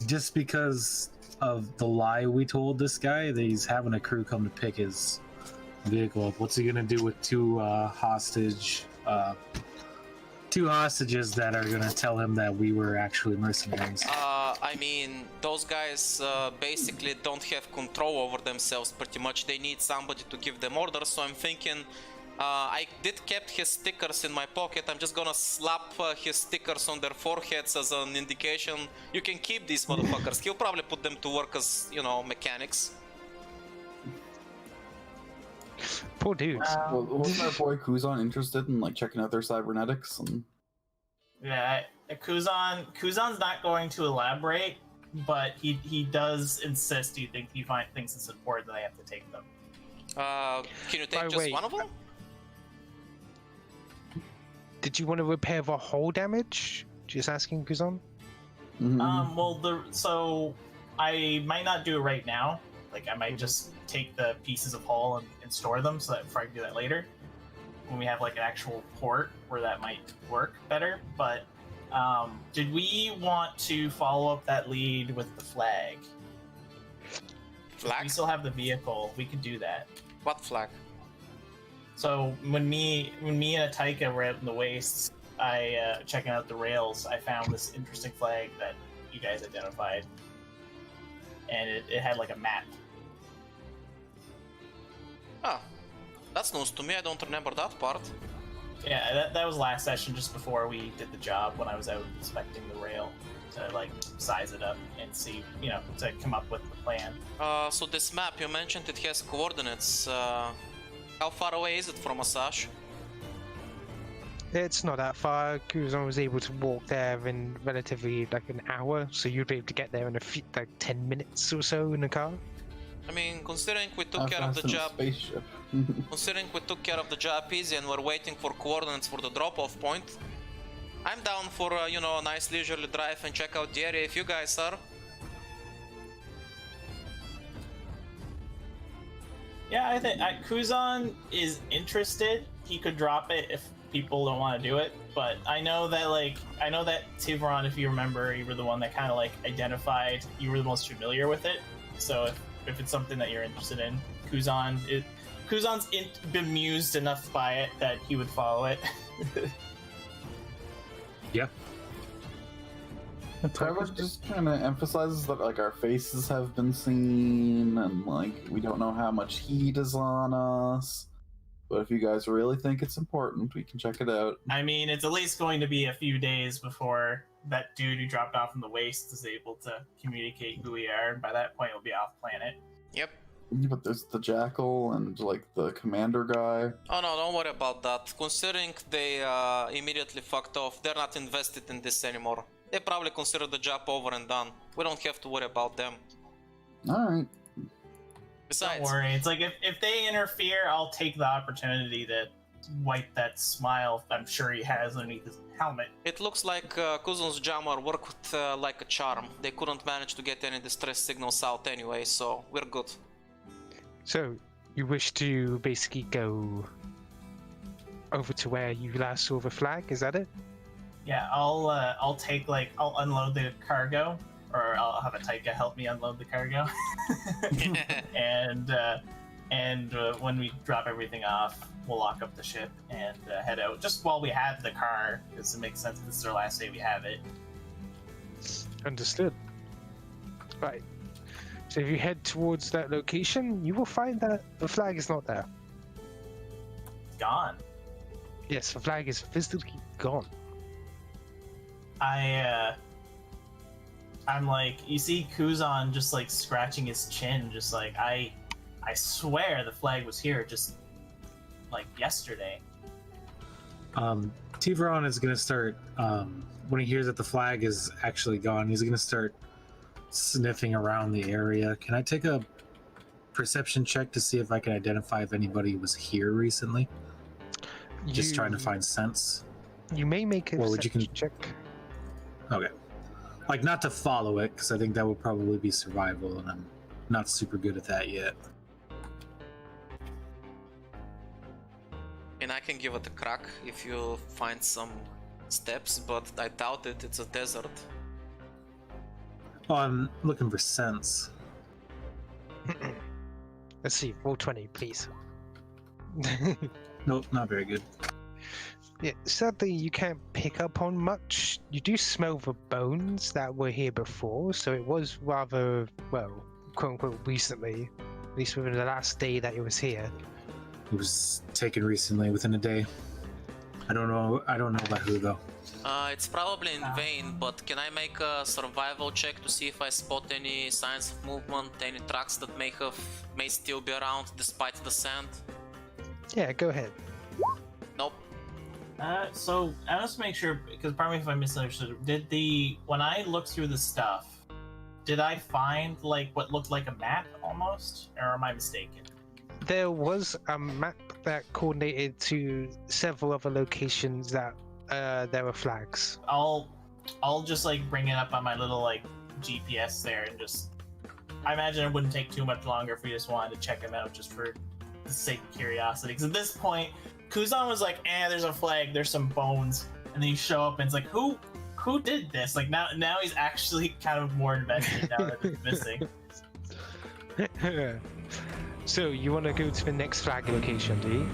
Just because of the lie we told this guy that he's having a crew come to pick his vehicle up. What's he gonna do with 2 hostages that are gonna tell him that we were actually mercenaries? I mean, those guys basically don't have control over themselves pretty much. They need somebody to give them orders, so I'm thinking I did kept his stickers in my pocket. I'm just gonna slap his stickers on their foreheads as an indication. You can keep these motherfuckers. He'll probably put them to work as, you know, mechanics. Poor dudes. Well, wasn't our boy Kuzon interested in like checking out their cybernetics? And Yeah, Kuzon's not going to elaborate, but he does insist. Do you think he thinks it's important that I have to take them? Can you take Oh, just wait. one of them? Did you want to repair the hull damage? Just asking Kuzon. Well, so I might not do it right now. Like I might just take the pieces of hull and store them, so that if I can do that later, when we have like an actual port where that might work better. But did we want to follow up that lead with the flag? If we Flag? still have the vehicle, we could do that. What flag? So when me and Ataika were out in the wastes, I checking out the rails, I found this interesting flag that you guys identified, and it had like a map. Ah, that's news to me. I don't remember that part. Yeah, that was last session, just before we did the job, when I was out inspecting the rail to like size it up and see, you know, to come up with the plan. So this map, you mentioned it has coordinates. How far away is it from Asash? It's not that far. Kuzon was able to walk there in relatively like an hour, so you'd be able to get there in a few, like 10 minutes or so in a car. I mean, considering we took how care of fast the in a job, spaceship? considering we took care of the job easy and we're waiting for coordinates for the drop-off point, I'm down for you know, a nice leisurely drive and check out the area if you guys are. Yeah, I think Kuzon is interested. He could drop it if people don't want to do it, but I know that Thiveron, if you remember, you were the one that kind of like identified. You were the most familiar with it, so if it's something that you're interested in, Kuzon's bemused enough by it that he would follow it. Yeah. Prava just kind of emphasizes that like our faces have been seen and like we don't know how much heat is on us. But if you guys really think it's important, we can check it out. I mean, it's at least going to be a few days before that dude who dropped off in the waste is able to communicate who we are, and by that point, we'll be off planet. Yep. But there's the Jackal and like the commander guy. Oh no, don't worry about that. Considering they immediately fucked off, they're not invested in this anymore. They probably consider the job over and done. We don't have to worry about them. Alright. Besides, Don't worry. It's like if they interfere, I'll take the opportunity to wipe that smile I'm sure he has underneath his helmet. it looks like Kuzon's jammer worked like a charm. They couldn't manage to get any distress signals out anyway, so we're good. So, you wish to basically go over to where you last saw the flag, is that it? Yeah, I'll unload the cargo, or I'll have Ataika help me unload the cargo, and when we drop everything off, we'll lock up the ship and head out just while we have the car, because it makes sense. This is our last day we have it. Understood. Right. So if you head towards that location, you will find that the flag is not there. It's gone. Yes, the flag is physically gone. I'm like, you see Kuzon just like scratching his chin, just like, I swear the flag was here just like yesterday. Thiveron is gonna start, when he hears that the flag is actually gone, he's gonna start sniffing around the area. Can I take a perception check to see if I can identify if anybody was here recently? Just trying to find sense. You may make a Or would you perception check. Okay. Like, not to follow it, because I think that would probably be survival, and I'm not super good at that yet. And I can give it a crack if you find some steps, but I doubt it. It's a desert. Oh, I'm looking for sense. Let's see, roll 20, please. Nope, not very good. Yeah, sadly, you can't pick up on much. You do smell the bones that were here before, so it was rather, well, quote-unquote, recently. At least within the last day that it was here. It was taken recently, within a day. I don't know about who, though. It's probably in vain, but can I make a survival check to see if I spot any signs of movement, any tracks that may still be around despite the sand? Yeah, go ahead. Nope. So I must make sure, because pardon me if I misunderstood. When I looked through the stuff, did I find like what looked like a map almost, or am I mistaken? There was a map that coordinated to several other locations that there were flags. I'll just like bring it up on my little like GPS there and just. I imagine it wouldn't take too much longer if we just wanted to check them out just for the sake of curiosity. Because at this point, Kuzon was like, there's a flag, there's some bones, and then you show up and it's like, who did this? Like now he's actually kind of more invested now that it's missing. So you want to go to the next flag location, do you?